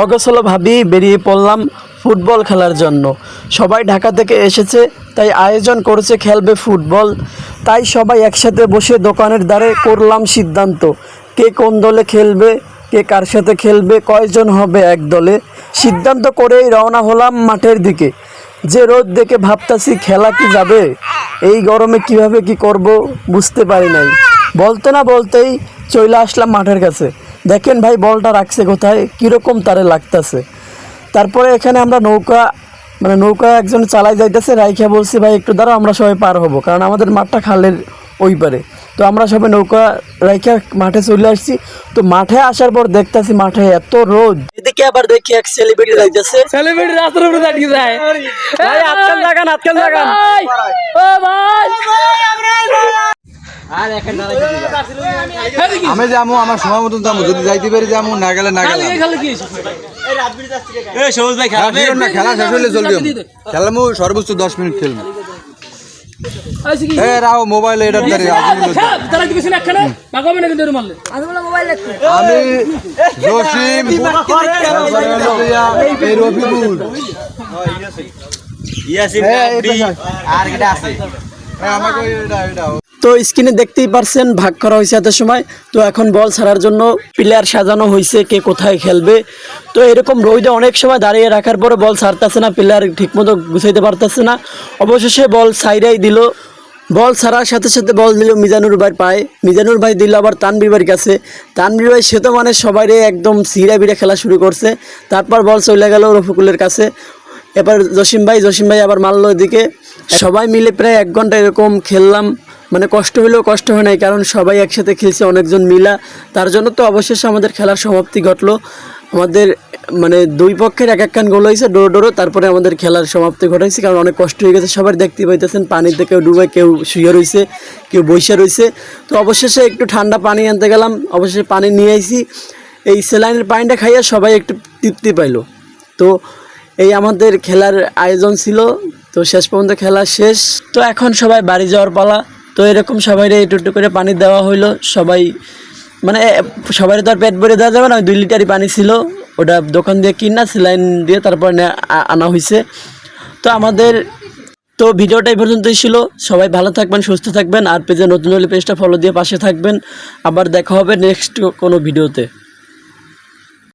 অগোছালো ভাবেই বেরিয়ে পড়লাম ফুটবল খেলার জন্য। সবাই ঢাকা থেকে এসেছে, তাই আয়োজন করেছে খেলবে ফুটবল। তাই সবাই একসাথে বসে দোকানের ধারে করলাম সিদ্ধান্ত, কে কোন দলে খেলবে, কে কার সাথে খেলবে, কয়জন হবে এক দলে। সিদ্ধান্ত করেই রওনা হলাম মাঠের দিকে। যে রোদ দেখে ভাবতাছি খেলা কি যাবে, এই গরমে কিভাবে কি করব বুঝতে পারি নাই। বলতে না বলতেই চলে আসলাম মাঠের কাছে। দেখেন ভাই বলটা রাখছে কোথায়, কীরকম তারে লাগতেছে। তারপরে এখানে আমরা নৌকা একজন চালাই যাইতেছে, রাইখা বলছি ভাই একটু দাঁড়াও, আমরা সবাই পার হব, কারণ আমাদের মাঠটা খালের ওই পারে। তো আমরা সবাই নৌকা রাইখা মাঠে চলে আসছি। তো মাঠে আসার পর দেখতেছি মাঠে এত রোদ, এদিকে আবার দেখি এক সেলিব্রিটি যাইতেছে। সেলিব্রিটি রাস্তার উপরে দাঁড়িয়ে যায়। ভাই আজকাল লাগান ও ভাই আমি যাবো আমার সময় মতন যাবো, যদি যাইতে পারি যাবো, না গেলে না গেলাম। খেলা শেষ হলে চলবে, খেলামু সর্বোচ্চ 10 মিনিট খেলবো। রাও মোবাইলে এটার দ্বারে আমি জসিম রফিকুল আমাকে এটা তো স্ক্রিনে দেখতেই পারছেন ভাগ করা হয়েছে এত সময়। তো এখন বল ছাড়ার জন্য প্লেয়ার সাজানো হয়েছে, কে কোথায় খেলবে। তো এরকম রোদে অনেক সময় দাঁড়িয়ে রাখার পরে বল ছাড়তেছে না, প্লেয়ার ঠিকমতো গুছাইতে পারতেছে না। অবশেষে বল ছাইরাই দিল। বল ছাড়ার সাথে সাথে বল দিল মিজানুর ভাই পায়ে, মিজানুর ভাই দিল আবার তানভীর ভাইয়ের কাছে। তানভীর ভাই সে তো মানে সবাইরে একদম সিরা বিড়ে খেলা শুরু করছে। তারপর বল চলে গেল রফিকুলের কাছে। এবার জসিম ভাই আবার মারলো এদিকে। সবাই মিলে প্রায় 1 ঘন্টা এরকম খেললাম। মানে কষ্ট হলেও কষ্ট হয় নাই, কারণ সবাই একসাথে খেলছে, অনেকজন মিলা। তার জন্য তো অবশেষে আমাদের খেলার সমাপ্তি ঘটলো। আমাদের মানে দুই পক্ষের এক খান গোল হয়েছে ডোরো। তারপরে আমাদের খেলার সমাপ্তি ঘটাইছে, কারণ অনেক কষ্ট হয়ে গেছে। সবাই দেখতে পাইতেছেন পানিতে কেউ ডুবে, কেউ শুয়ে রয়েছে, কেউ বসে রয়েছে। তো অবশেষে একটু ঠান্ডা পানি আনতে গেলাম, অবশেষে পানি নিয়ে আইছি। এই স্যালাইনের পানিটা খাইয়া সবাই একটু তৃপ্তি পাইলো। তো এই আমাদের খেলার আয়োজন ছিল। তো শেষ পর্যন্ত খেলা শেষ। তো এখন সবাই বাড়ি যাওয়ার পালা। তো এরকম সবাই একটু করে পানি দেওয়া হইলো। সবাই মানে সবাই তো আর পেট ভরে দেওয়া যাবে না, 2 লিটারই পানি ছিল, ওটা দোকান দিয়ে কিনা স্যালাইন দিয়ে তারপর আনা হয়েছে। তো ভিডিওটা এই পর্যন্তই ছিল। সবাই ভালো থাকবেন, সুস্থ থাকবেন, আর পেজে নতুন হলে পেজটা ফলো দিয়ে পাশে থাকবেন। আবার দেখা হবে নেক্সট কোনো ভিডিওতে।